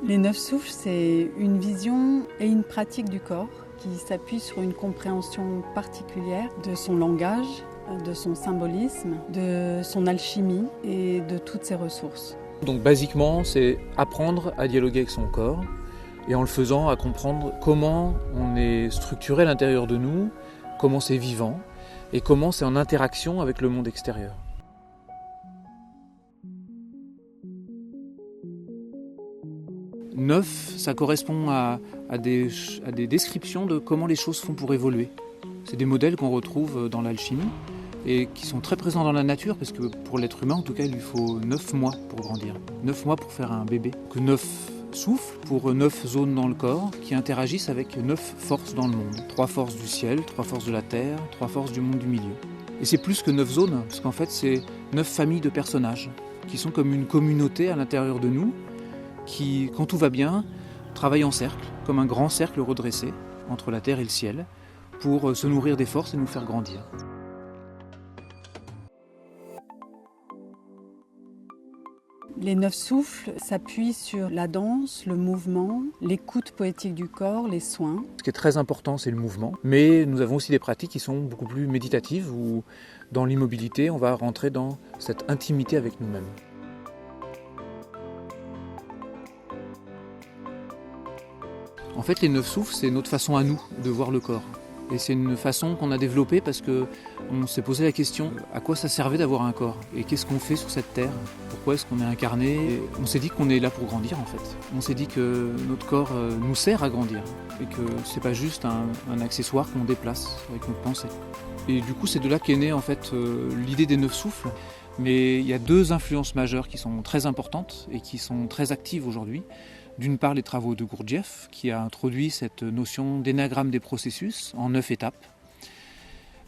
Les 9 souffles, c'est une vision et une pratique du corps qui s'appuie sur une compréhension particulière de son langage, de son symbolisme, de son alchimie et de toutes ses ressources. Donc basiquement, c'est apprendre à dialoguer avec son corps et en le faisant, à comprendre comment on est structuré à l'intérieur de nous, comment c'est vivant et comment c'est en interaction avec le monde extérieur. Neuf, ça correspond à des descriptions de comment les choses font pour évoluer. C'est des modèles qu'on retrouve dans l'alchimie et qui sont très présents dans la nature parce que pour l'être humain, en tout cas, il lui faut 9 mois pour grandir. 9 mois pour faire un bébé. Que 9 souffles pour 9 zones dans le corps qui interagissent avec 9 forces dans le monde. 3 forces du ciel, 3 forces de la terre, 3 forces du monde du milieu. Et c'est plus que 9 zones, parce qu'en fait, c'est 9 familles de personnages qui sont comme une communauté à l'intérieur de nous qui, quand tout va bien, travaillent en cercle, comme un grand cercle redressé entre la terre et le ciel, pour se nourrir des forces et nous faire grandir. Les 9 souffles s'appuient sur la danse, le mouvement, l'écoute poétique du corps, les soins. Ce qui est très important, c'est le mouvement, mais nous avons aussi des pratiques qui sont beaucoup plus méditatives, où dans l'immobilité, on va rentrer dans cette intimité avec nous-mêmes. En fait, les 9 souffles, c'est notre façon à nous de voir le corps. Et c'est une façon qu'on a développée parce qu'on s'est posé la question à quoi ça servait d'avoir un corps et qu'est-ce qu'on fait sur cette terre, pourquoi est-ce qu'on est incarné. Et on s'est dit qu'on est là pour grandir en fait. On s'est dit que notre corps nous sert à grandir et que c'est pas juste un accessoire qu'on déplace avec notre pensée. Et du coup, c'est de là qu'est née en fait l'idée des 9 souffles. Mais il y a 2 influences majeures qui sont très importantes et qui sont très actives aujourd'hui. D'une part, les travaux de Gurdjieff, qui a introduit cette notion d'énagramme des processus en 9 étapes.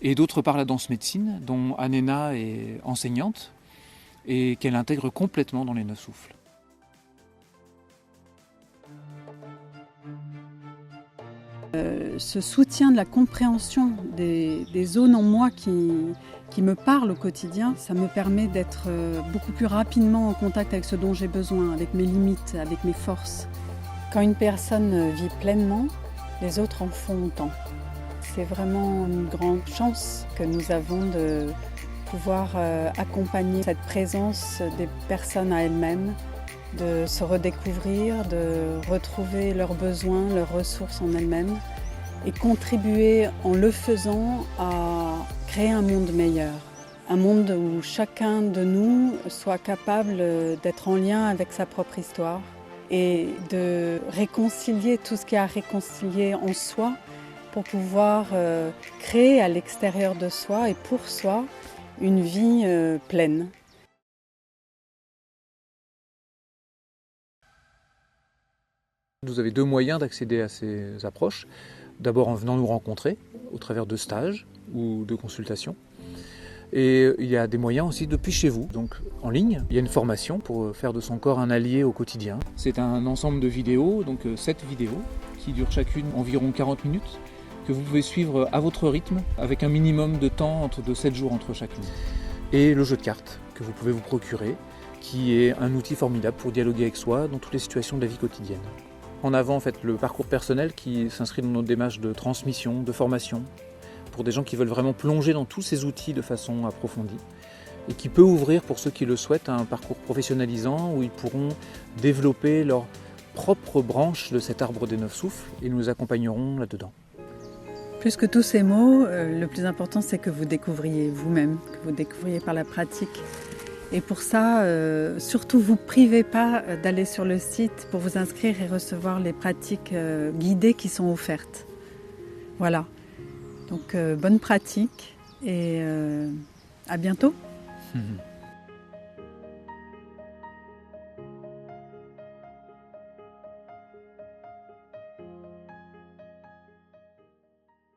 Et d'autre part, la danse médecine, dont Anena est enseignante et qu'elle intègre complètement dans les 9 souffles. Ce soutien de la compréhension des zones en moi qui me parlent au quotidien, ça me permet d'être beaucoup plus rapidement en contact avec ce dont j'ai besoin, avec mes limites, avec mes forces. Quand une personne vit pleinement, les autres en font autant. C'est vraiment une grande chance que nous avons de pouvoir accompagner cette présence des personnes à elles-mêmes, de se redécouvrir, de retrouver leurs besoins, leurs ressources en elles-mêmes et contribuer en le faisant à créer un monde meilleur. Un monde où chacun de nous soit capable d'être en lien avec sa propre histoire et de réconcilier tout ce qu'il y a à réconcilier en soi pour pouvoir créer à l'extérieur de soi et pour soi une vie pleine. Vous avez 2 moyens d'accéder à ces approches. D'abord en venant nous rencontrer au travers de stages ou de consultations. Et il y a des moyens aussi depuis chez vous, donc en ligne. Il y a une formation pour faire de son corps un allié au quotidien. C'est un ensemble de vidéos, donc 7 vidéos, qui durent chacune environ 40 minutes, que vous pouvez suivre à votre rythme, avec un minimum de temps de 7 jours entre chacune. Et le jeu de cartes que vous pouvez vous procurer, qui est un outil formidable pour dialoguer avec soi dans toutes les situations de la vie quotidienne. En avant, en fait, le parcours personnel qui s'inscrit dans notre démarche de transmission, de formation, pour des gens qui veulent vraiment plonger dans tous ces outils de façon approfondie et qui peut ouvrir pour ceux qui le souhaitent un parcours professionnalisant où ils pourront développer leur propre branche de cet arbre des 9 souffles et nous accompagnerons là-dedans. Plus que tous ces mots, le plus important c'est que vous découvriez vous-même, que vous découvriez par la pratique. Et pour ça, surtout vous privez pas d'aller sur le site pour vous inscrire et recevoir les pratiques guidées qui sont offertes. Voilà. Donc bonne pratique et à bientôt.